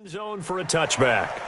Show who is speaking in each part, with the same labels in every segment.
Speaker 1: Zone for a touchback.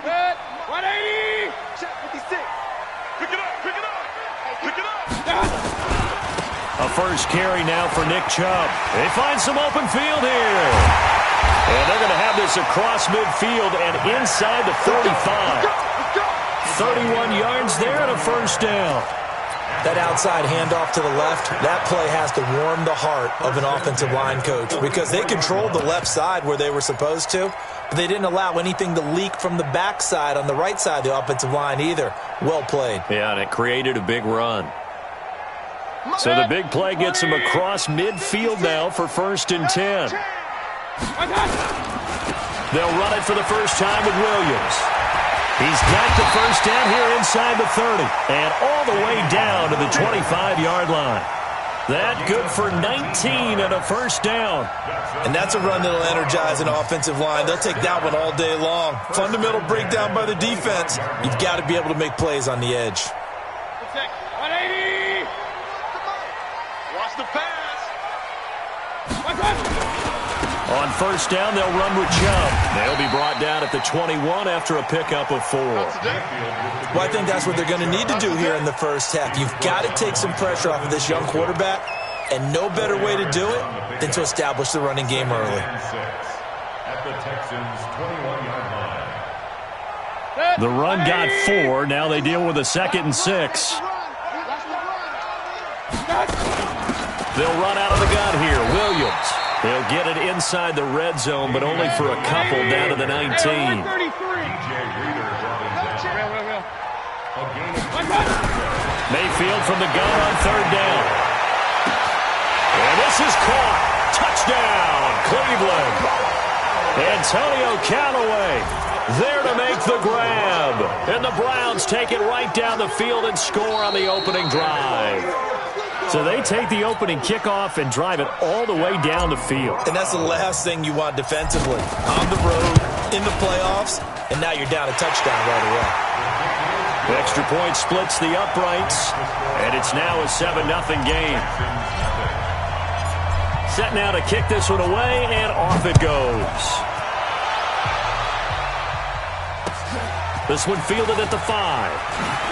Speaker 2: Set 180. Check 56. Pick it up. Pick it up. Pick it up.
Speaker 1: A first carry now for Nick Chubb. They find some open field here. And they're going to have this across midfield and inside the 35. 31 yards there and a first down.
Speaker 3: That outside handoff to the left, that play has to warm the heart of an offensive line coach because they controlled the left side where they were supposed to, but they didn't allow anything to leak from the backside on the right side of the offensive line either. Well played.
Speaker 1: Yeah, and it created a big run. So the big play gets him across midfield now for 1st and 10. They'll run it for the first time with Williams. He's got the first down here inside the 30 and all the way down to the 25-yard line. That good for 19 and a first down.
Speaker 3: And that's a run that'll energize an offensive line. They'll take that one all day long. Fundamental breakdown by the defense. You've got to be able to make plays on the edge.
Speaker 2: 180. Watch the pass.
Speaker 1: On first down, they'll run with Chubb. They'll be brought down at the 21 after a pickup of 4.
Speaker 3: Well, I think that's what they're going to need to do here in the first half. You've got to take some pressure off of this young quarterback, and no better way to do it than to establish the running game early.
Speaker 2: At the Texans' 21-yard line.
Speaker 1: The run got 4. Now they deal with a 2nd and 6. They'll run out of the gun here. Williams. They'll get it inside the red zone, but only for a couple down to the 19. Mayfield from the gun on 3rd down. And this is caught. Touchdown, Cleveland. Antonio Callaway there to make the grab. And the Browns take it right down the field and score on the opening drive. So they take the opening kickoff and drive it all the way down the field.
Speaker 3: And that's the last thing you want defensively. On the road, in the playoffs, and now you're down a touchdown right away.
Speaker 1: The extra point splits the uprights, and it's now a 7-0 game. Set now to kick this one away, and off it goes. This one fielded at the 5.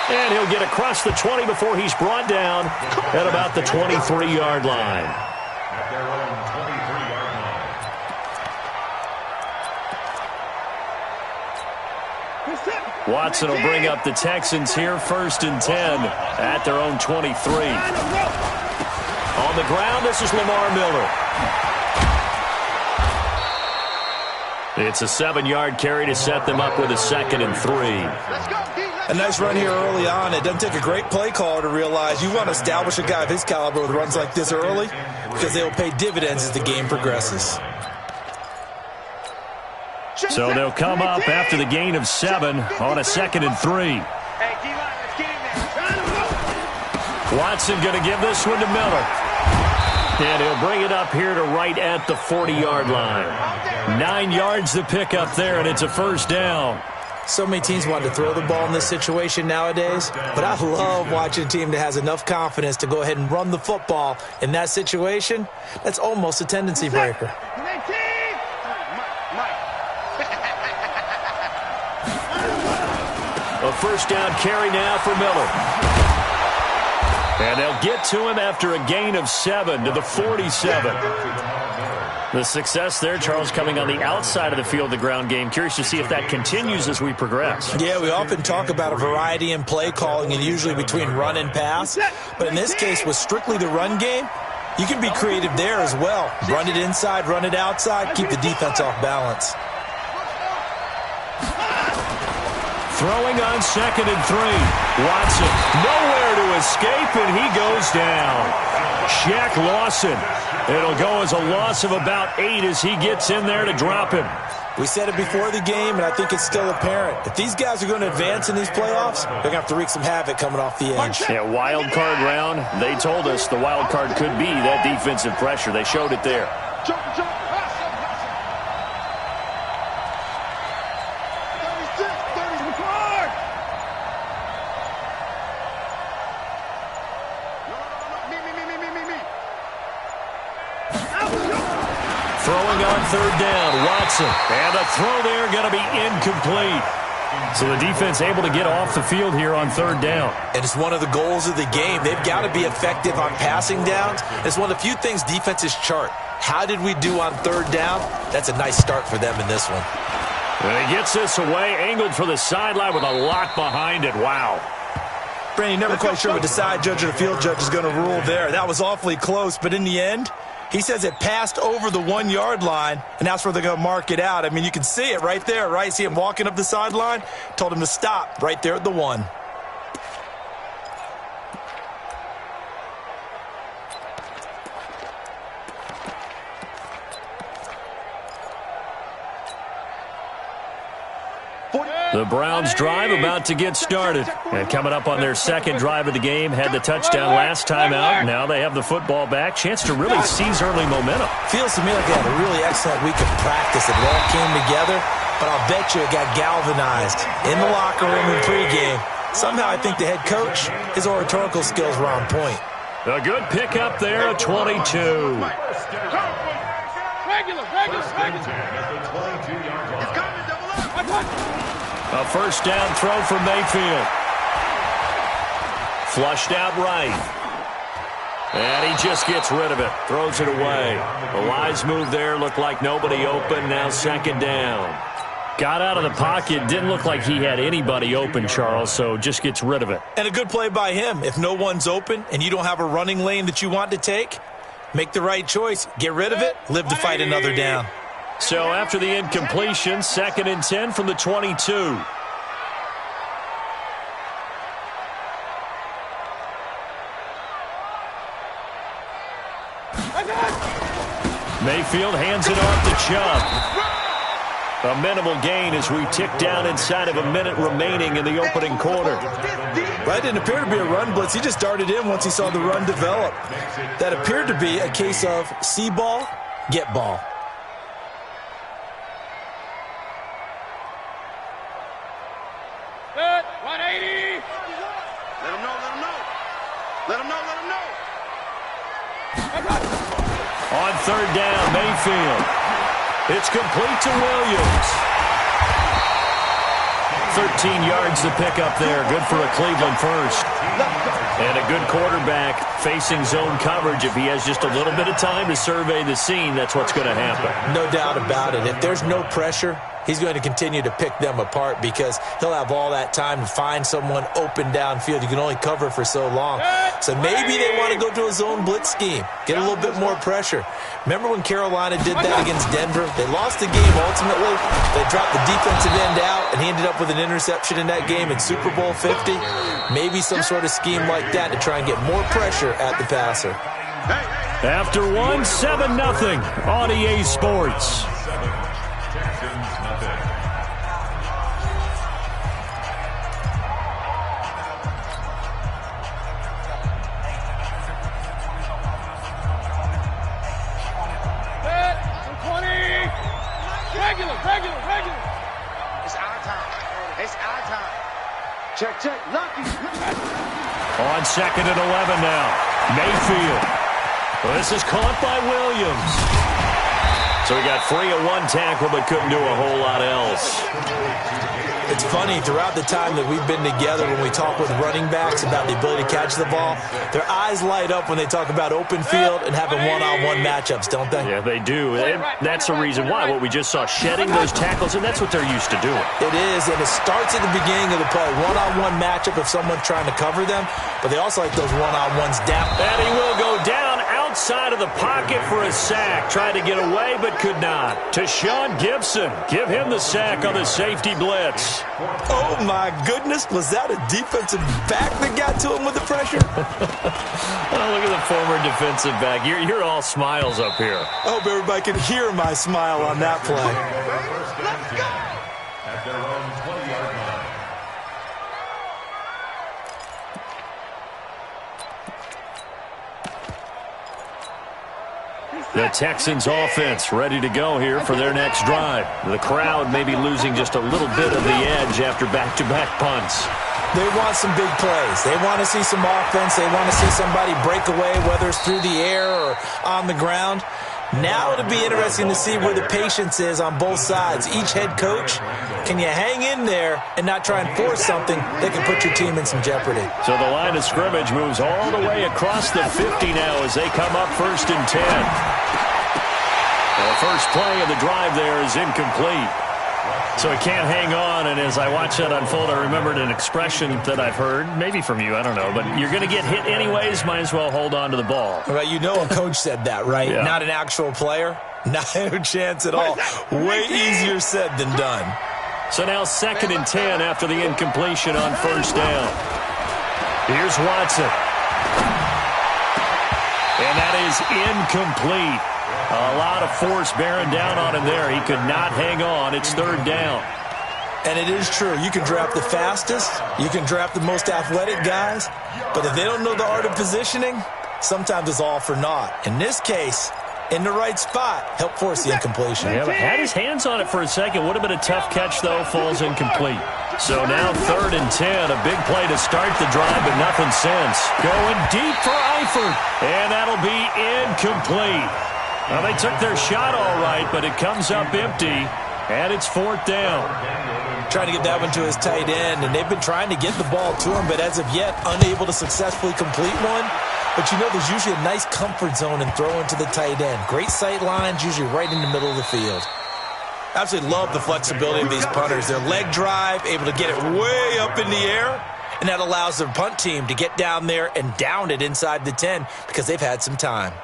Speaker 1: And he'll get across the 20 before he's brought down at about the 23-yard line.
Speaker 2: At their own 23-yard line.
Speaker 1: Watson will bring up the Texans here, 1st and 10 at their own 23. On the ground, this is Lamar Miller. It's a 7-yard carry to set them up with a 2nd and 3.
Speaker 3: A nice run here early on. It doesn't take a great play caller to realize you want to establish a guy of his caliber with runs like this early because they will pay dividends as the game progresses.
Speaker 1: So they'll come up after the gain of 7 on a 2nd and 3.
Speaker 2: Hey, D-line, let's get in there.
Speaker 1: Watson going to give this one to Miller. And he'll bring it up here to right at the 40-yard line. 9 yards to pick up there, and it's a first down.
Speaker 3: So many teams want to throw the ball in this situation nowadays, but I love watching a team that has enough confidence to go ahead and run the football in that situation. That's almost a tendency breaker.
Speaker 1: A first down carry now for Miller. And they'll get to him after a gain of 7 to the 47. The success there, Charles, coming on the outside of the field, the ground game. Curious to see if that continues as we progress.
Speaker 3: Yeah, we often talk about a variety in play calling and usually between run and pass. But in this case, with strictly the run game, you can be creative there as well. Run it inside, run it outside, keep the defense off balance.
Speaker 1: Throwing on 2nd and 3. Watson, nowhere to escape, and he goes down. Shaq Lawson. It'll go as a loss of about 8 as he gets in there to drop him.
Speaker 3: We said it before the game, and I think it's still apparent. If these guys are going to advance in these playoffs, they're going to have to wreak some havoc coming off the edge.
Speaker 1: Yeah, wild card round. They told us the wild card could be that defensive pressure. They showed it there. Throwing on 3rd down, Watson. And a throw there going to be incomplete. So the defense able to get off the field here on 3rd down.
Speaker 3: And it's one of the goals of the game. They've got to be effective on passing downs. It's one of the few things defenses chart. How did we do on 3rd down? That's a nice start for them in this one.
Speaker 1: And he gets this away, angled for the sideline with a lot behind it. Wow.
Speaker 3: Brandon, never quite sure what the side judge or the field judge is going to rule there. That was awfully close, but in the end, he says it passed over the 1-yard line, and that's where they're going to mark it out. I mean, you can see it right there, right? See him walking up the sideline? Told him to stop right there at the 1.
Speaker 1: The Browns drive about to get started. And coming up on their 2nd drive of the game, had the touchdown last time out. Now they have the football back. Chance to really seize early momentum.
Speaker 3: Feels to me like they had a really excellent week of practice. It all came together, but I'll bet you it got galvanized in the locker room in pregame. Somehow I think the head coach, his oratorical skills were on point.
Speaker 1: A good pickup there at 22. A first down throw from Mayfield. Flushed out right. And he just gets rid of it. Throws it away. A wise move there. Looked like nobody open. Now 2nd down. Got out of the pocket. Didn't look like he had anybody open, Charles, so just gets rid of it.
Speaker 3: And a good play by him. If no one's open and you don't have a running lane that you want to take, make the right choice. Get rid of it. Live to fight another down.
Speaker 1: So after the incompletion, 2nd and 10 from the 22. Mayfield hands it off to Chubb. A minimal gain as we tick down inside of a minute remaining in the opening quarter.
Speaker 3: That didn't appear to be a run blitz. He just darted in once he saw the run develop. That appeared to be a case of see ball, get ball.
Speaker 2: Good. 180. Let him know, let him know. Let him know, let him know.
Speaker 1: On 3rd down, Mayfield. It's complete to Williams. 13 yards to pick up there. Good for a Cleveland first. And a good quarterback facing zone coverage. If he has just a little bit of time to survey the scene, that's what's going to happen.
Speaker 3: No doubt about it. If there's no pressure, he's going to continue to pick them apart because he'll have all that time to find someone open downfield. You can only cover for so long. So maybe they want to go to a zone blitz scheme, get a little bit more pressure. Remember when Carolina did that against Denver? They lost the game ultimately. They dropped the defensive end out, and he ended up with an interception in that game in Super Bowl 50. Maybe some sort of scheme like that to try and get more pressure at the passer.
Speaker 1: After one, 7-0 on EA Sports.
Speaker 2: Check, check. Lucky.
Speaker 1: On 2nd and 11 now. Mayfield. Well, this is caught by Williams. So he got free of one tackle but couldn't do a whole lot else.
Speaker 3: It's funny, throughout the time that we've been together, when we talk with running backs about the ability to catch the ball, their eyes light up when they talk about open field and having one-on-one matchups, don't they?
Speaker 1: Yeah, they do. And that's the reason why. What we just saw, shedding those tackles, and that's what they're used to doing.
Speaker 3: It is, and it starts at the beginning of the play. One-on-one matchup if someone's trying to cover them, but they also like those one-on-ones down.
Speaker 1: And he will go down outside of the pocket for a sack. Tried to get away, but could not. To Sean Gibson. Give him the sack on the safety blitz.
Speaker 3: Oh, my goodness. Was that a defensive back that got to him with the pressure?
Speaker 1: Oh, look at the former defensive back. You're all smiles up here.
Speaker 3: I hope everybody can hear my smile on that play.
Speaker 2: Let's go.
Speaker 4: At their own 20-yard line.
Speaker 1: The Texans offense ready to go here for their next drive. The crowd may be losing just a little bit of the edge after back-to-back punts.
Speaker 3: They want some big plays. They want to see some offense. They want to see somebody break away, whether it's through the air or on the ground. Now it'll be interesting to see where the patience is on both sides. Each head coach, can you hang in there and not try and force something that can put your team in some jeopardy?
Speaker 1: So the line of scrimmage moves all the way across the 50 now as they come up 1st and 10. The first play of the drive there is incomplete. So he can't hang on, and as I watch that unfold, I remembered an expression that I've heard, maybe from you, I don't know, but you're going to get hit anyways, might as well hold on to the ball.
Speaker 3: Right, you know a coach said that, right?
Speaker 1: Yeah.
Speaker 3: Not an actual player. Not a chance at all. Way easier said than done.
Speaker 1: So now 2nd and 10 after the incompletion on 1st down. Here's Watson. And that is incomplete. A lot of force bearing down on him there. He could not hang on. It's 3rd down.
Speaker 3: And it is true. You can draft the fastest. You can draft the most athletic guys. But if they don't know the art of positioning, sometimes it's all for naught. In this case, in the right spot, help force the incompletion.
Speaker 1: Yeah, but had his hands on it for a second. Would have been a tough catch, though. Falls incomplete. So now 3rd and 10. A big play to start the drive, but nothing since. Going deep for Eifert. And that'll be incomplete. Well, they took their shot all right, but it comes up empty, and it's 4th down.
Speaker 3: Trying to get that one to his tight end, and they've been trying to get the ball to him, but as of yet, unable to successfully complete one. But you know there's usually a nice comfort zone in throwing to the tight end. Great sight lines, usually right in the middle of the field. Absolutely love the flexibility of these punters. Their leg drive, able to get it way up in the air, and that allows their punt team to get down there and down it inside the 10 because they've had some time.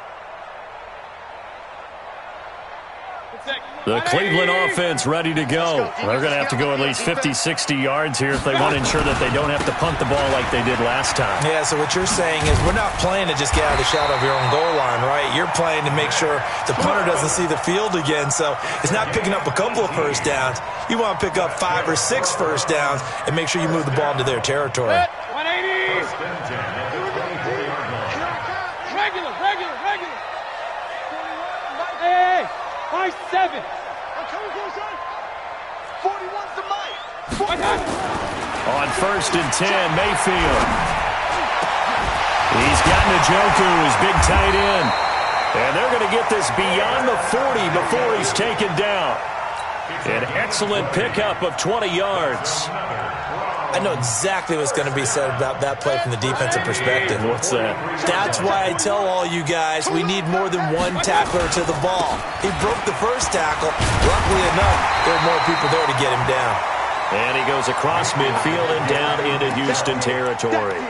Speaker 1: The Cleveland offense ready to go. They're going to have to go at least 50, 60 yards here if they want to ensure that they don't have to punt the ball like they did last time.
Speaker 3: Yeah, so what you're saying is we're not playing to just get out of the shadow of your own goal line, right? You're playing to make sure the punter doesn't see the field again. So it's not picking up a couple of first downs. You want to pick up 5 or 6 first downs and make sure you move the ball into their territory.
Speaker 2: 180. Regular. Hey, 5-7. I'm coming close, son. 41's the mic.
Speaker 1: On 1st and 10, Mayfield. He's got Njoku, his big tight end. And they're going to get this beyond the 40 before he's taken down. An excellent pickup of 20 yards.
Speaker 3: I know exactly what's going to be said about that play from the defensive perspective.
Speaker 1: What's that?
Speaker 3: That's why I tell all you guys we need more than one tackler to the ball. He broke the first tackle. Luckily enough, there were more people there to get him down.
Speaker 1: And he goes across midfield and down into Houston territory.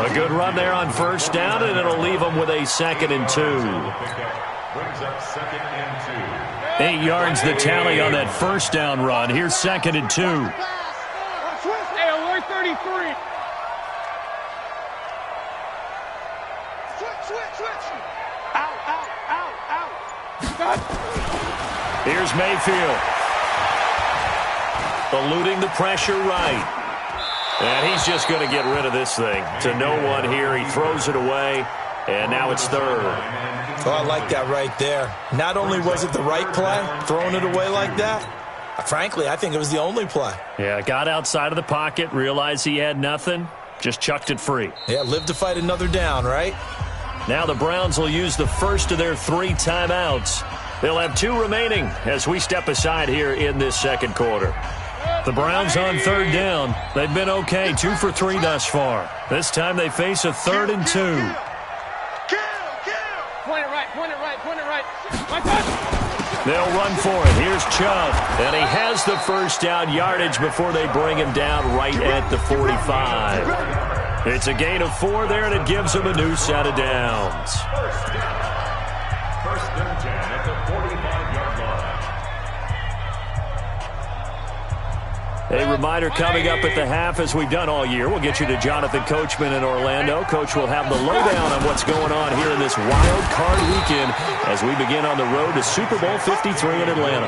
Speaker 1: A good run there on 1st down, and it'll leave him with a 2nd and 2.
Speaker 4: Brings up 2nd and 2.
Speaker 1: 8 yards the tally on that 1st down run. Here's 2nd and 2.
Speaker 2: Hey, alert 33. Switch. Out.
Speaker 1: Here's Mayfield. Eluding the pressure right. And he's just going to get rid of this thing. To no one here. He throws it away. And now it's 3rd.
Speaker 3: Oh, I like that right there. Not only was it the right play, throwing it away like that, Frankly, I think it was the only play.
Speaker 1: Yeah, got outside of the pocket, realized he had nothing, just chucked it free.
Speaker 3: Yeah, live to fight another down, right?
Speaker 1: Now the Browns will use the first of their 3 timeouts. They'll have 2 remaining as we step aside here in this second quarter. The Browns on 3rd down. They've been okay, 2 for 3 thus far. This time they face a 3rd and 2.
Speaker 2: Point it right, point it right, point it right. My touch!
Speaker 1: They'll run for it. Here's Chubb, and he has the first down yardage before they bring him down right at the 45. It's a gain of 4 there, and it gives him a new set of downs.
Speaker 4: First and 10 at the 45-yard line.
Speaker 1: A reminder coming up at the half, as we've done all year. We'll get you to Jonathan Coachman in Orlando. Coach will have the lowdown on what's going on here in this wild card weekend as we begin on the road to Super Bowl 53 in Atlanta.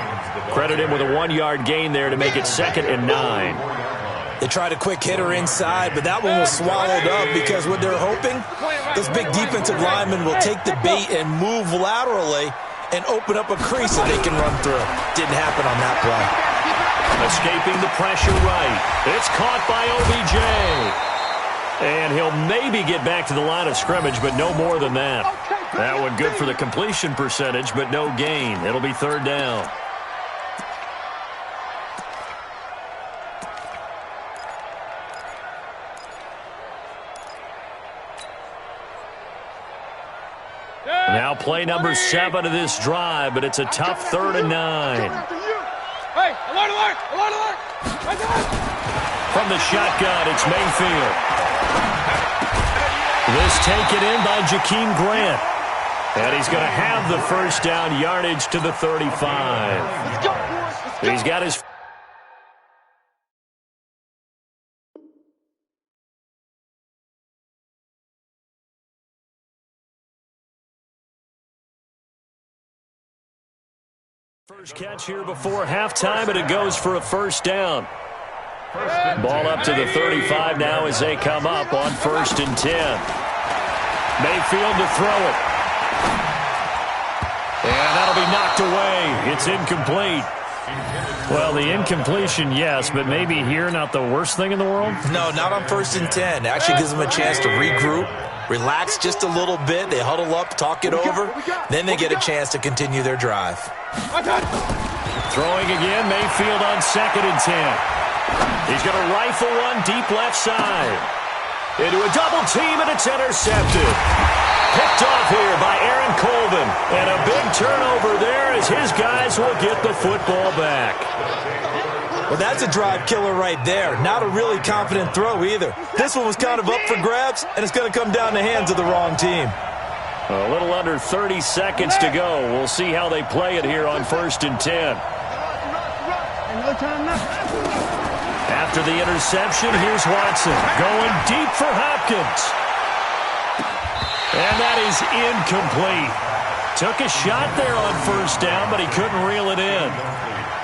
Speaker 1: Credit him with a 1-yard gain there to make it 2nd and 9.
Speaker 3: They tried a quick hitter inside, but that one was swallowed up because what they're hoping, those big defensive linemen will take the bait and move laterally and open up a crease that they can run through. Didn't happen on that play.
Speaker 1: Escaping the pressure right. It's caught by OBJ. And he'll maybe get back to the line of scrimmage, but no more than that. That one good for the completion percentage, but no gain. It'll be 3rd down. Now play number 7 of this drive, but it's a tough 3rd and 9.
Speaker 2: Hey, alert, alert, alert, alert!
Speaker 1: From the shotgun, it's Mayfield. This taken in by Jakeem Grant. And he's going to have the first down yardage to the 35. He's got his... First catch here before halftime, and it goes for a first down. Ball up to the 35 now as they come up on 1st and 10. Mayfield to throw it. And that'll be knocked away. It's incomplete. Well, the incompletion, yes, but maybe here not the worst thing in the world?
Speaker 3: No, not on 1st and 10. Actually gives them a chance to regroup, relax just a little bit. They huddle up, talk it over. Then they get a chance to continue their drive.
Speaker 1: Throwing again, Mayfield on 2nd and 10. He's going to rifle one deep left side. Into a double team, and it's intercepted. Picked off here by Aaron Colvin. And a big turnover there as his guys will get the football back.
Speaker 3: Well, that's a drive killer right there. Not a really confident throw either. This one was kind of up for grabs, and it's going to come down the hands of the wrong team.
Speaker 1: A little under 30 seconds to go. We'll see how they play it here on 1st and 10. After the interception, here's Watson going deep for Hopkins. And that is incomplete. Took a shot there on 1st down, but he couldn't reel it in.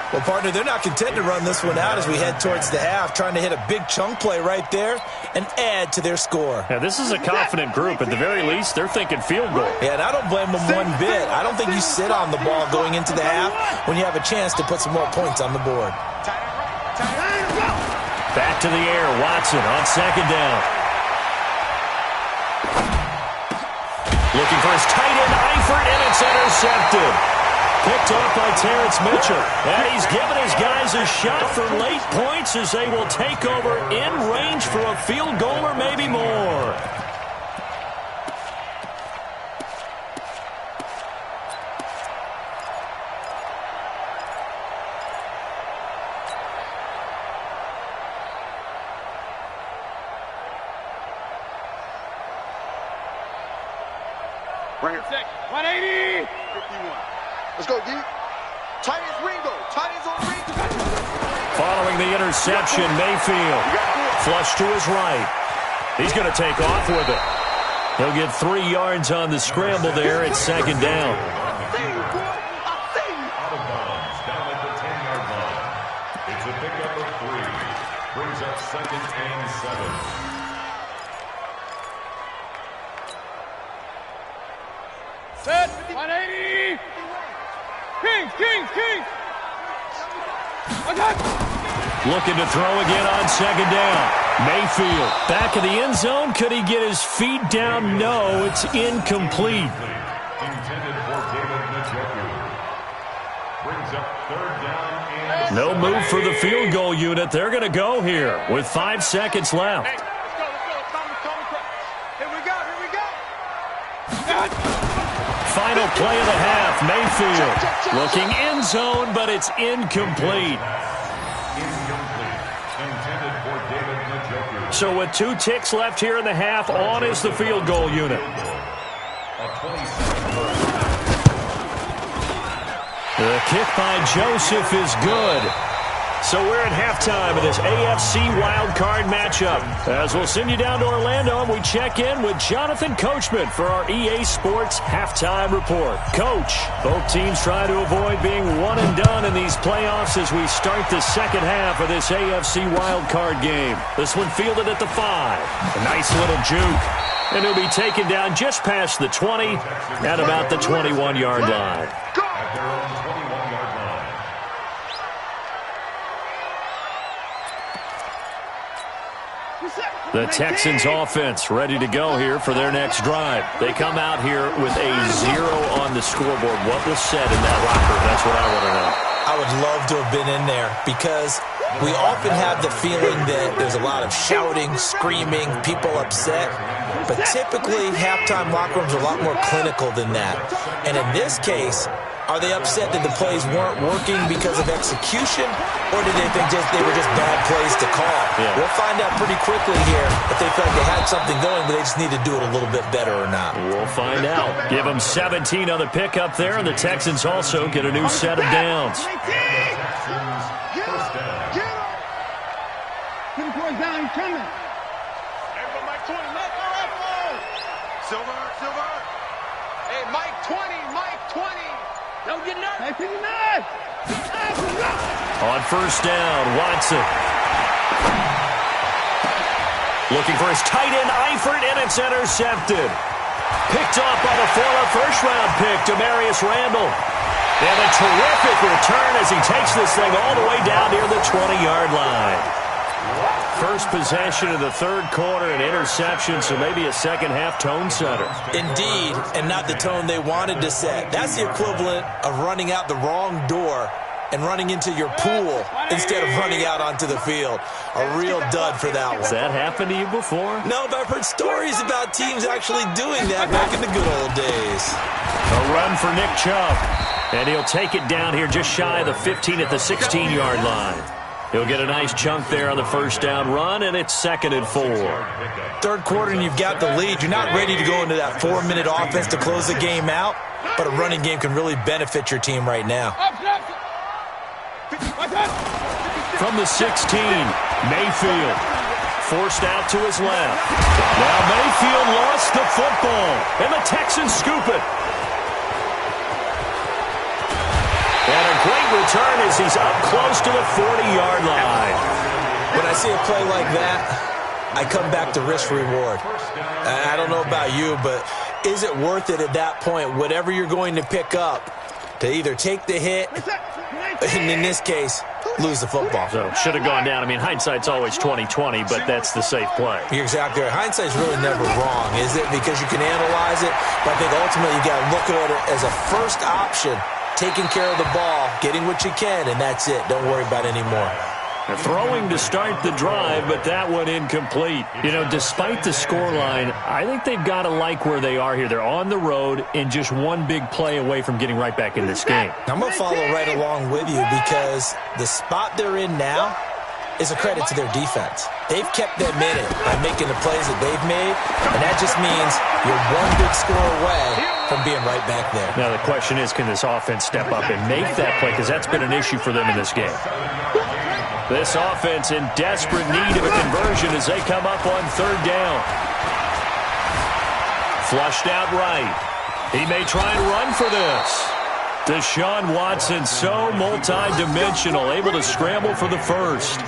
Speaker 3: Well, partner, they're not content to run this one out as we head towards the half, trying to hit a big chunk play right there and add to their score.
Speaker 1: Yeah, this is a confident group. At the very least, they're thinking field goal.
Speaker 3: Yeah, and I don't blame them one bit. I don't think you sit on the ball going into the half when you have a chance to put some more points on the board.
Speaker 1: Back to the air, Watson on 2nd down. Looking for his tight end, Eifert, and it's intercepted. Picked off by Terrence Mitchell. And he's given his guys a shot for late points as they will take over in range for a field goal or maybe more.
Speaker 2: Bring it. 180. 51. Let's go, D. Tight ends, Ringo. Tight ends on Ringo.
Speaker 1: Following the interception, Mayfield. Flush to his right. He's going to take off with it. He'll get 3 yards on the scramble there at 2nd down.
Speaker 4: Out of bounds, down at the 10-yard line. It's a pickup of 3. Brings up 2nd and 7.
Speaker 2: Set. 180. Kings, Kings, Kings.
Speaker 1: Looking to throw again on second down. Mayfield back in the end zone. Could he get his feet down? No, it's incomplete.
Speaker 4: Intended for David Njoku. Brings up third down and
Speaker 1: No move for the field goal unit. They're going to go here with 5 seconds left.
Speaker 2: Let's go. Here we go.
Speaker 1: Final play of the half. Mayfield looking end zone, but it's incomplete.
Speaker 4: intended for David Njoku.
Speaker 1: So with 2 ticks left here in the half, on is the field goal unit.
Speaker 4: A 27-yard.
Speaker 1: The kick by Joseph is good. So we're at halftime of this AFC wildcard matchup. As we'll send you down to Orlando, and we check in with Jonathan Coachman for our EA Sports Halftime Report. Coach, both teams try to avoid being one and done in these playoffs as we start the second half of this AFC wildcard game. This one fielded at the 5. A nice little juke. And he'll be taken down just past the 20 at about the 21-yard line.
Speaker 4: At their own 21-yard line.
Speaker 1: The Texans offense ready to go here for their next drive. They come out here with a 0 on the scoreboard. What was said in that locker room? That's what I want to know.
Speaker 3: I would love to have been in there because we often have the feeling that there's a lot of shouting, screaming, people upset. But typically, halftime locker rooms are a lot more clinical than that. And in this case, are they upset that the plays weren't working because of execution, or did they think they were just bad plays to call?
Speaker 1: Yeah.
Speaker 3: We'll find out pretty quickly here if they felt they had something going, but they just need to do it a little bit better or not.
Speaker 1: We'll find out. Give them 17 on the pickup there, and the Texans also get a new set of downs.
Speaker 4: Texans, first down.
Speaker 2: Down, he's coming. Everybody, Mike 20, left, Silver. Hey, Mike 20. Don't get nervous.
Speaker 1: On first down, Watson. Looking for his tight end, Eifert, and it's intercepted. Picked off by the former first-round pick, Demarius Randall. And a terrific return as he takes this thing all the way down near the 20-yard line. First possession of the third quarter, an interception, so maybe a second-half tone setter.
Speaker 3: Indeed, and not the tone they wanted to set. That's the equivalent of running out the wrong door and running into your pool instead of running out onto the field. A real dud for that one.
Speaker 1: Has that happened to you before?
Speaker 3: No, but I've heard stories about teams actually doing that back in the good old days.
Speaker 1: A run for Nick Chubb, and he'll take it down here just shy of the 15 at the 16-yard line. He'll get a nice chunk there on the first down run, and it's 2nd and 4.
Speaker 3: Third quarter, and you've got the lead. You're not ready to go into that 4-minute offense to close the game out, but a running game can really benefit your team right now.
Speaker 1: From the 16, Mayfield forced out to his left. Now Mayfield lost the football, and the Texans scoop it. And a great return as he's up close to the 40-yard line.
Speaker 3: When I see a play like that, I come back to risk-reward. I don't know about you, but is it worth it at that point, whatever you're going to pick up, to either take the hit, and in this case, lose the football?
Speaker 1: So should have gone down. I mean, hindsight's always 20/20, but that's the safe play.
Speaker 3: You're exactly right. Hindsight's really never wrong, is it? Because you can analyze it, but I think ultimately you got to look at it as a first option. Taking care of the ball, getting what you can, and that's it. Don't worry about it anymore.
Speaker 1: They're throwing to start the drive, but that one incomplete. You know, despite the scoreline, I think they've got to like where they are here. They're on the road and just one big play away from getting right back in this game.
Speaker 3: I'm going to follow right along with you because the spot they're in now is a credit to their defense. They've kept them in it by making the plays that they've made, and that just means you're one big score away from being right back there.
Speaker 1: Now the question is, can this offense step up and make that play? Because that's been an issue for them in this game. This offense in desperate need of a conversion as they come up on third down. Flushed out right. He may try and run for this. Deshaun Watson, so multi-dimensional, able to scramble for the first.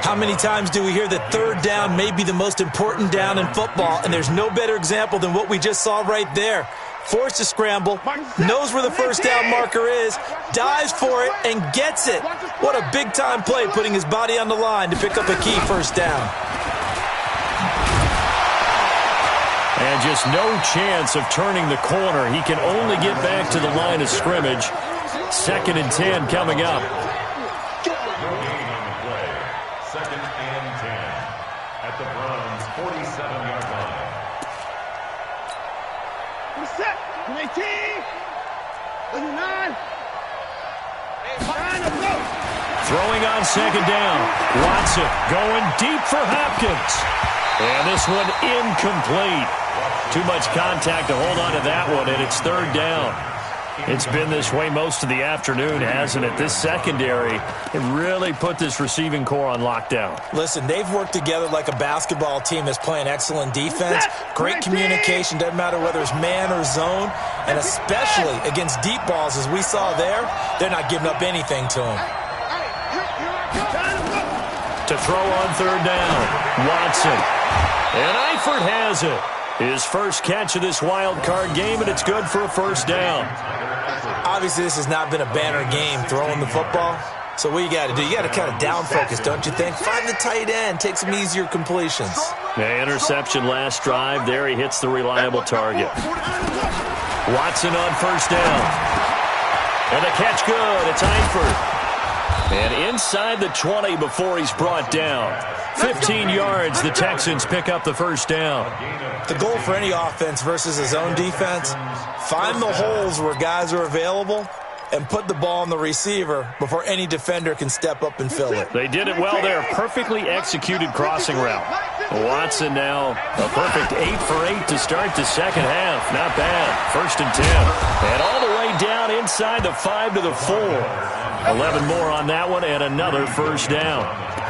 Speaker 3: How many times do we hear that third down may be the most important down in football, and there's no better example than what we just saw right there. forced to scramble, knows where the first down marker is, dives for it, and gets it. What a big-time play, putting his body on the line to pick up a key first down.
Speaker 1: And just no chance of turning the corner. He can only get back to the line of scrimmage. 2nd and 10 coming up.
Speaker 4: No gain on the play. 2nd and 10 at the Browns' 47-yard line.
Speaker 2: Set. 18. 9.
Speaker 1: Throwing on 2nd down. Watson going deep for Hopkins. And this one incomplete. Too much contact to hold on to that one, and it's 3rd down. It's been this way most of the afternoon, hasn't it? This secondary, it really put this receiving core on lockdown.
Speaker 3: Listen, they've worked together like a basketball team that's playing excellent defense. Great communication, doesn't matter whether it's man or zone, and especially against deep balls, as we saw there, they're not giving up anything to them.
Speaker 1: To throw on 3rd down, Watson. And Eifert has it. His first catch of this wild card game, and it's good for a first down.
Speaker 3: Obviously, this has not been a banner game throwing the football. So what you got to do, you got to kind of down focus, don't you think? Find the tight end, take some easier completions.
Speaker 1: The interception last drive. There he hits the reliable target. Watson on first down. And the catch good. It's Eifert. And inside the 20 before he's brought down. 15 yards, the Texans pick up the first down.
Speaker 3: The goal for any offense versus a zone defense, find the holes where guys are available and put the ball on the receiver before any defender can step up and fill it.
Speaker 1: They did it well there. Perfectly executed crossing route. Watson now a perfect 8 for 8 to start the second half. Not bad. 1st and 10. And all the way down inside the 5 to the 4. 11 more on that one and another first down.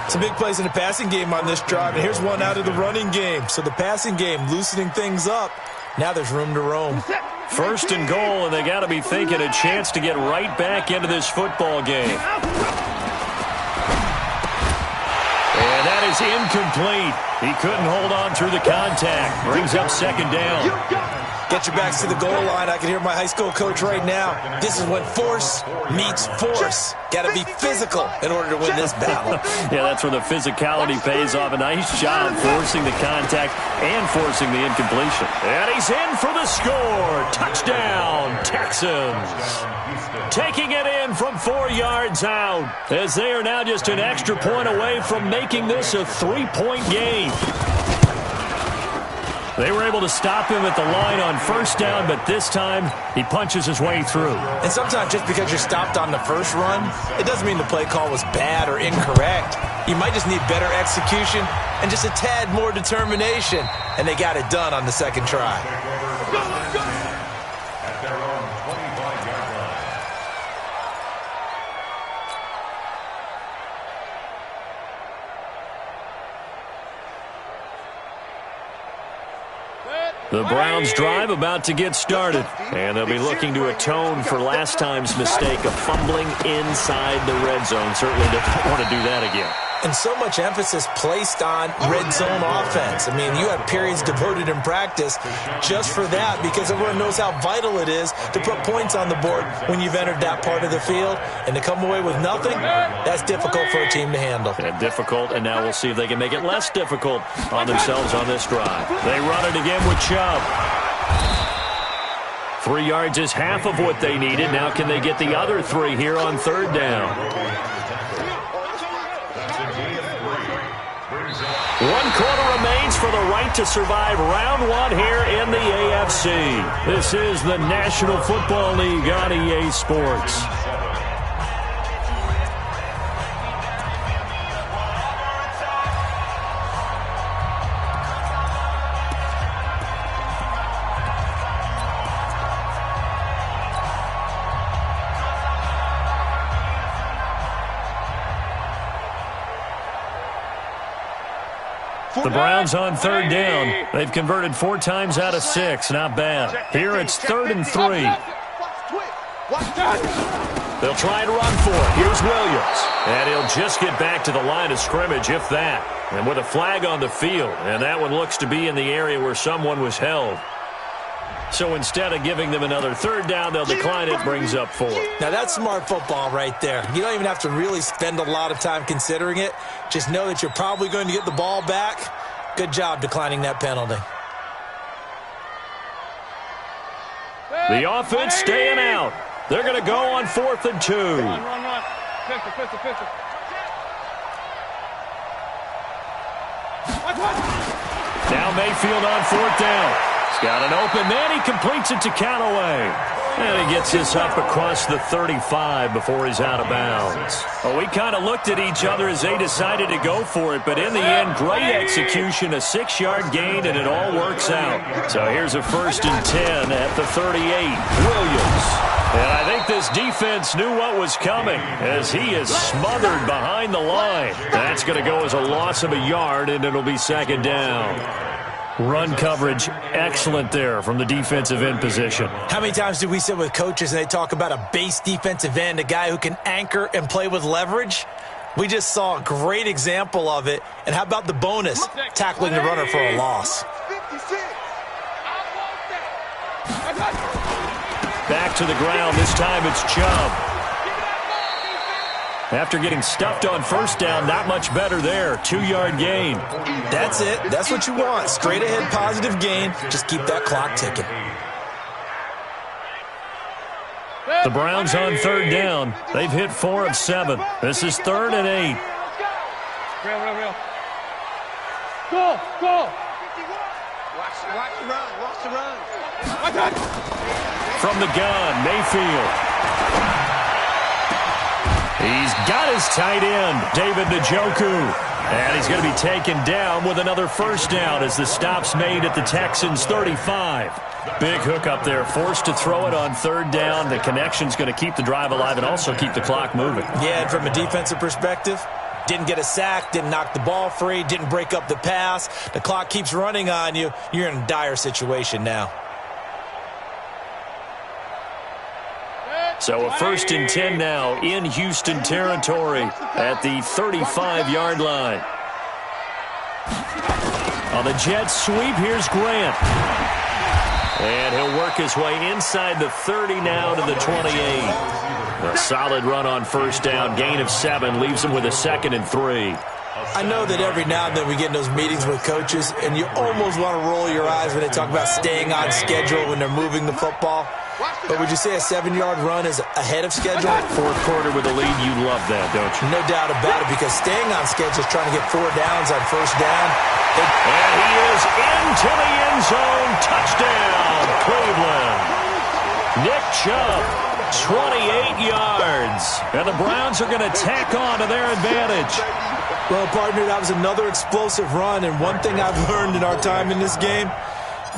Speaker 3: Some big plays in the passing game on this drive, and here's one out of the running game. So the passing game loosening things up. Now there's room to roam.
Speaker 1: 1st and goal, and they got to be thinking a chance to get right back into this football game. And that is incomplete. He couldn't hold on through the contact. Brings up 2nd down.
Speaker 3: Get your backs to the goal line. I can hear my high school coach right now. This is when force meets force. Got to be physical in order to win this battle.
Speaker 1: Yeah, that's where the physicality pays off. A nice job forcing the contact and forcing the incompletion. And he's in for the score. Touchdown, Texans. Taking it in from 4 yards out, as they are now just an extra point away from making this a 3-point game. They were able to stop him at the line on first down, but this time he punches his way through.
Speaker 3: And sometimes just because you're stopped on the first run, it doesn't mean the play call was bad or incorrect. You might just need better execution and just a tad more determination, and they got it done on the second try.
Speaker 4: At their own 25-yard line.
Speaker 1: The Browns drive about to get started, and they'll be looking to atone for last time's mistake of fumbling inside the red zone. Certainly don't want to do that again.
Speaker 3: And so much emphasis placed on red zone offense. I mean, you have periods devoted in practice just for that, because everyone knows how vital it is to put points on the board when you've entered that part of the field. And to come away with nothing, that's difficult for a team to handle.
Speaker 1: And difficult, and now we'll see if they can make it less difficult on themselves on this drive. They run it again with Chubb. 3 yards is half of what they needed. Now can they get the other 3 here on 3rd down? 1 quarter remains for the right to survive round 1 here in the AFC. This is the National Football League on EA Sports. The Browns on 3rd down. They've converted 4 times out of 6. Not bad. Here it's 3rd and 3. They'll try and run for it. Here's Williams. And he'll just get back to the line of scrimmage, if that. And with a flag on the field. And that one looks to be in the area where someone was held. So instead of giving them another third down, they'll decline it, brings up 4.
Speaker 3: Now, that's smart football right there. You don't even have to really spend a lot of time considering it. Just know that you're probably going to get the ball back. Good job declining that penalty.
Speaker 1: The offense staying out. They're going to go on 4th and 2.
Speaker 2: Run. Pistol.
Speaker 1: Now Mayfield on 4th down. He's got an open man. He completes it to Callaway. And he gets this up across the 35 before he's out of bounds. Well, we kind of looked at each other as they decided to go for it, but in the end, great execution, a 6-yard gain, and it all works out. So here's a 1st and 10 at the 38. Williams. And I think this defense knew what was coming as he is smothered behind the line. That's going to go as a loss of a yard, and it'll be 2nd down. Run coverage, excellent there from the defensive end position.
Speaker 3: How many times do we sit with coaches and they talk about a base defensive end, a guy who can anchor and play with leverage? We just saw a great example of it. And how about the bonus, tackling the runner for a loss?
Speaker 1: Back to the ground. This time it's Chubb. After getting stuffed on 1st down, not much better there. 2-yard gain.
Speaker 3: That's it. That's what you want. Straight ahead positive gain. Just keep that clock ticking.
Speaker 1: The Browns on 3rd down. They've hit 4 of 7. This is 3rd and 8.
Speaker 2: Real. Go. Watch the run.
Speaker 1: From the gun, Mayfield. He's got his tight end, David Njoku. And he's going to be taken down with another 1st down as the stop's made at the Texans' 35. Big hook up there, forced to throw it on 3rd down. The connection's going to keep the drive alive and also keep the clock moving.
Speaker 3: Yeah, and from a defensive perspective, didn't get a sack, didn't knock the ball free, didn't break up the pass. The clock keeps running on you. You're in a dire situation now.
Speaker 1: So a 1st and 10 now in Houston territory at the 35-yard line. On the jet sweep, here's Grant. And he'll work his way inside the 30 now to the 28. A solid run on 1st down, gain of 7, leaves him with a 2nd and 3.
Speaker 3: I know that every now and then we get in those meetings with coaches, and you almost want to roll your eyes when they talk about staying on schedule when they're moving the football. But would you say a 7-yard run is ahead of schedule?
Speaker 1: 4th quarter with a lead, you love that, don't you?
Speaker 3: No doubt about it, because staying on schedule is trying to get 4 downs on 1st down.
Speaker 1: And he is into the end zone. Touchdown, Cleveland. Nick Chubb, 28 yards. And the Browns are going to tack on to their advantage.
Speaker 3: Well, partner, that was another explosive run, and one thing I've learned in our time in this game,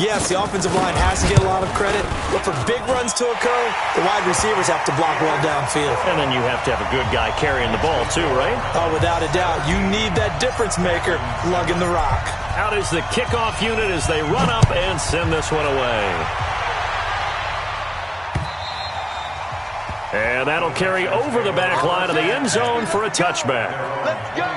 Speaker 3: yes, the offensive line has to get a lot of credit, but for big runs to occur, the wide receivers have to block well downfield.
Speaker 1: And then you have to have a good guy carrying the ball too, right?
Speaker 3: Oh, without a doubt. You need that difference maker lugging the rock.
Speaker 1: Out is the kickoff unit as they run up and send this one away. And that'll carry over the back line of the end zone for a touchback.
Speaker 2: Let's go.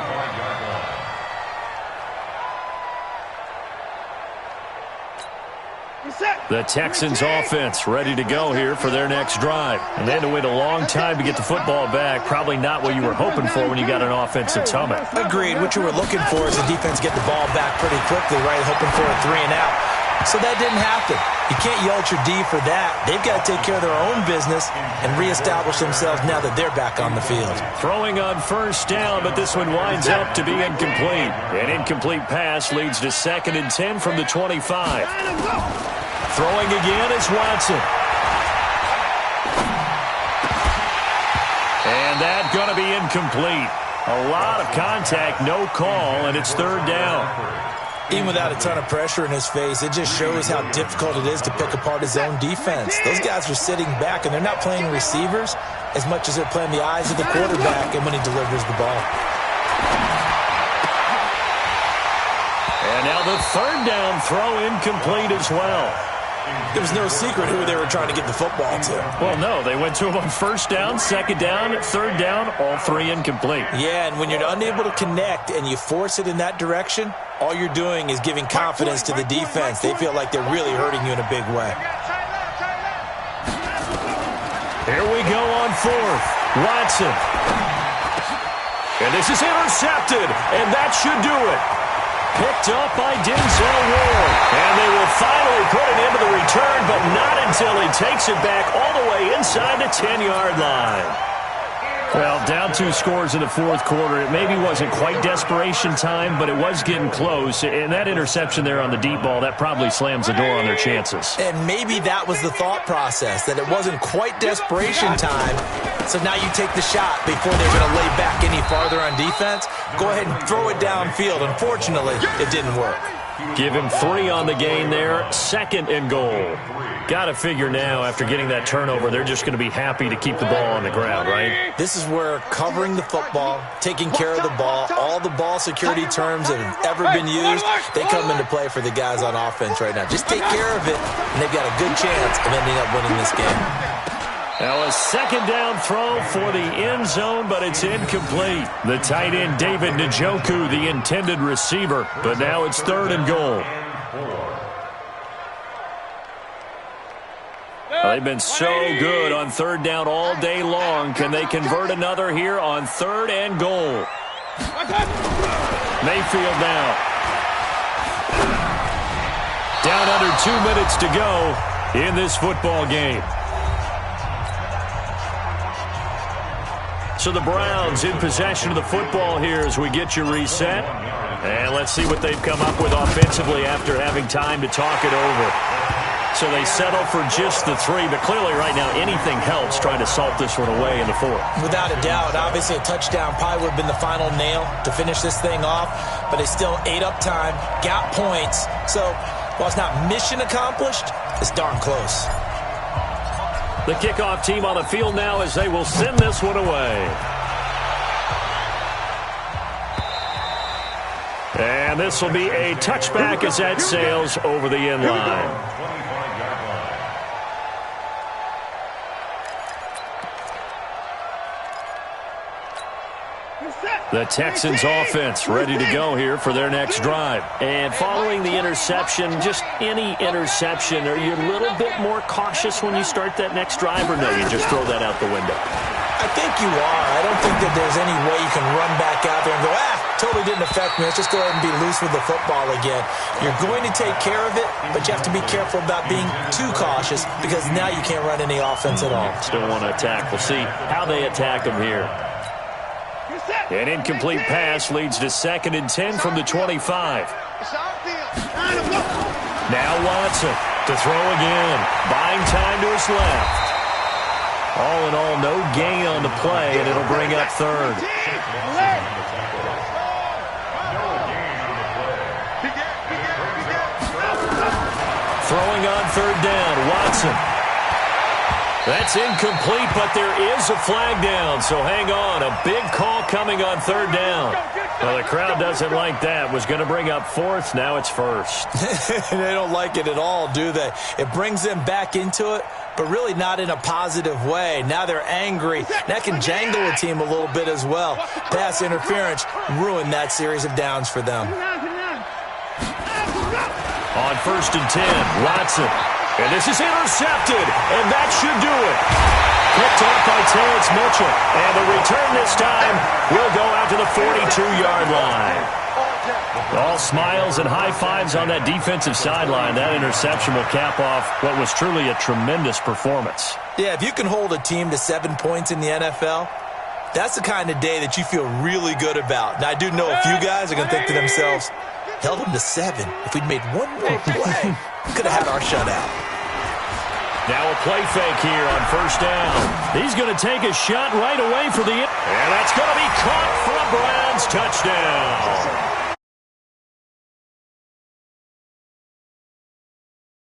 Speaker 1: The Texans offense ready to go here for their next drive. And they had to wait a long time to get the football back. Probably not what you were hoping for when you got an offense that's humming.
Speaker 3: Agreed. What you were looking for is the defense get the ball back pretty quickly, right? Hoping for a 3 and out. So that didn't happen. You can't yell at your D for that. They've got to take care of their own business and reestablish themselves now that they're back on the field.
Speaker 1: Throwing on 1st down, but this one winds up to be incomplete. An incomplete pass leads to 2nd and 10 from the 25. Throwing again is Watson. And that's going to be incomplete. A lot of contact, no call, and it's 3rd down.
Speaker 3: Even without a ton of pressure in his face, it just shows how difficult it is to pick apart his own defense. Those guys are sitting back, and they're not playing receivers as much as they're playing the eyes of the quarterback and when he delivers the ball.
Speaker 1: And now the 3rd down throw incomplete as well.
Speaker 3: There was no secret who they were trying to get the football to.
Speaker 1: Well, no, they went to him on 1st down, 2nd down, 3rd down, all 3 incomplete.
Speaker 3: Yeah, and when you're unable to connect and you force it in that direction, all you're doing is giving confidence to the defense. They feel like they're really hurting you in a big way.
Speaker 1: Here we go on fourth. Watson. And this is intercepted, and that should do it. Picked up by Denzel Ward. And they will finally put it into the return, but not until he takes it back all the way inside the 10-yard line. Well, down 2 scores in the fourth quarter. It maybe wasn't quite desperation time, but it was getting close. And that interception there on the deep ball, that probably slams the door on their chances.
Speaker 3: And maybe that was the thought process, that it wasn't quite desperation time. So now you take the shot before they're going to lay back any farther on defense. Go ahead and throw it downfield. Unfortunately, it didn't work.
Speaker 1: Give him 3 on the gain there. 2nd and goal. Got to figure now, after getting that turnover, they're just going to be happy to keep the ball on the ground, right?
Speaker 3: This is where covering the football, taking care of the ball, all the ball security terms that have ever been used, they come into play for the guys on offense right now. Just take care of it, and they've got a good chance of ending up winning this game.
Speaker 1: Now a 2nd down throw for the end zone, but it's incomplete. The tight end, David Njoku, the intended receiver, but now it's 3rd and goal. Well, they've been so good on 3rd down all day long. Can they convert another here on 3rd and goal? Mayfield now. Down under 2 minutes to go in this football game. So the Browns in possession of the football here as we get you reset. And let's see what they've come up with offensively after having time to talk it over. So they settle for just the 3, but clearly right now anything helps trying to salt this one away in the 4th.
Speaker 3: Without a doubt, obviously a touchdown probably would have been the final nail to finish this thing off, but they still ate up time, got points. So while it's not mission accomplished, it's darn close.
Speaker 1: The kickoff team on the field now as they will send this one away. And this will be a touchback as that sails over the end line. The Texans offense ready to go here for their next drive. And following the interception, just any interception, are you a little bit more cautious when you start that next drive, or no, you just throw that out the window?
Speaker 3: I think you are. I don't think that there's any way you can run back out there and go, totally didn't affect me. Let's just go ahead and be loose with the football again. You're going to take care of it, but you have to be careful about being too cautious because now you can't run any offense at all.
Speaker 1: Still want to attack. We'll see how they attack them here. An incomplete pass leads to 2nd and 10 from the 25. Now Watson to throw again. Buying time to his left. All in all, no gain on the play, and it'll bring up 3rd. Throwing on 3rd down, Watson. That's incomplete, but there is a flag down, so hang on. A big call coming on 3rd down. Well, the crowd doesn't like that. Was going to bring up 4th, now it's 1st.
Speaker 3: They don't like it at all, do they? It brings them back into it, but really not in a positive way. Now they're angry. That can jangle a team a little bit as well. Pass interference ruined that series of downs for them.
Speaker 1: On 1st and 10, Watson. And this is intercepted, and that should do it. Picked off by Terrence Mitchell. And the return this time will go out to the 42-yard line. All smiles and high fives on that defensive sideline. That interception will cap off what was truly a tremendous performance.
Speaker 3: Yeah, if you can hold a team to 7 points in the NFL, that's the kind of day that you feel really good about. Now, I do know a few guys are going to think to themselves, held them to 7. If we'd made one more play, we could have had our shutout.
Speaker 1: Now a play fake here on 1st down. He's going to take a shot right away for the... And that's going to be caught for a Browns touchdown.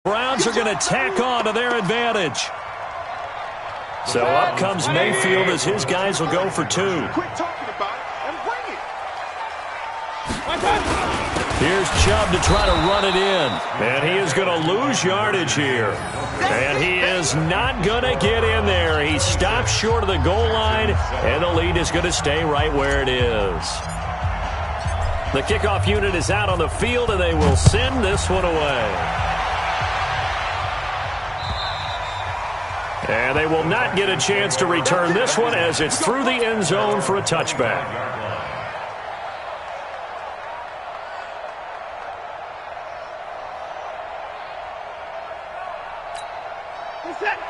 Speaker 1: Browns are going to tack on to their advantage. So up comes Mayfield as his guys will go for 2.
Speaker 2: Quit talking about it and bring it.
Speaker 1: Here's Chubb to try to run it in. And he is going to lose yardage here. And he is not going to get in there. He stops short of the goal line, and the lead is going to stay right where it is. The kickoff unit is out on the field, and they will send this one away. And they will not get a chance to return this one as it's through the end zone for a touchback.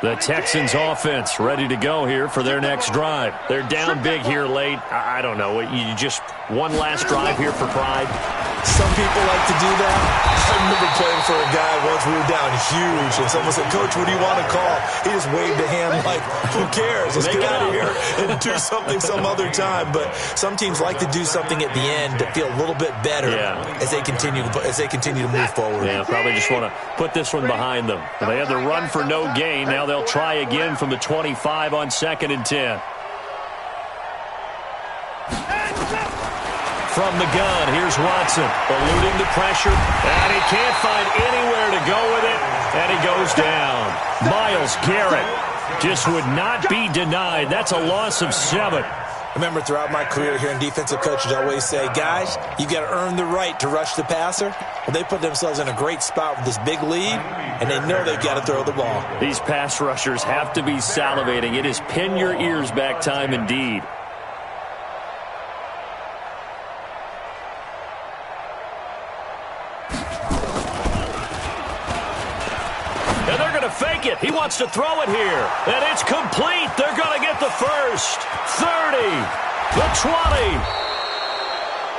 Speaker 1: The Texans offense ready to go here for their next drive. They're down big here late. I don't know. You just one last drive here for pride.
Speaker 3: Some people like to do that. I remember playing for a guy once. We were down huge, and someone said, "Coach, what do you want to call?" He just waved a hand like, "Who cares? Let's get out of here and do something some other time." But some teams like to do something at the end to feel a little bit better as they continue to move forward.
Speaker 1: Yeah, probably just want to put this one behind them. They had the run for no gain. Now they'll try again from the 25 on 2nd and 10. From the gun, here's Watson, eluding the pressure, and he can't find anywhere to go with it, and he goes down. Myles Garrett just would not be denied. That's a loss of 7.
Speaker 3: I remember throughout my career hearing defensive coaches always say, guys, you got to earn the right to rush the passer. Well, they put themselves in a great spot with this big lead, and they know they've got to throw the ball.
Speaker 1: These pass rushers have to be salivating. It is pin your ears back time indeed. And they're going to fake it. He wants to throw it here. And it's complete. They're going to get the first. 30. The 20.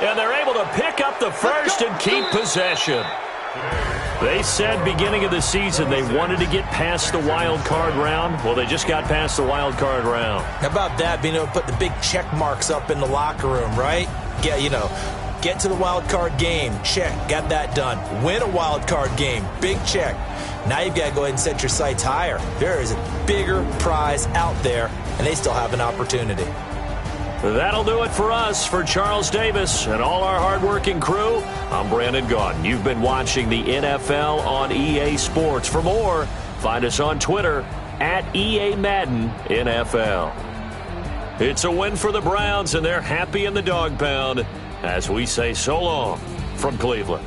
Speaker 1: And they're able to pick up the first and keep possession. They said beginning of the season they wanted to get past the wild card round. Well, they just got past the wild card round.
Speaker 3: How about that, being able to put the big check marks up in the locker room, right? Get to the wild card game. Check. Got that done. Win a wild card game. Big check. Now you've got to go ahead and set your sights higher. There is a bigger prize out there, and they still have an opportunity.
Speaker 1: That'll do it for us. For Charles Davis and all our hardworking crew, I'm Brandon Gaudin. You've been watching the NFL on EA Sports. For more, find us on Twitter at EA Madden NFL. It's a win for the Browns, and they're happy in the dog pound as we say so long from Cleveland.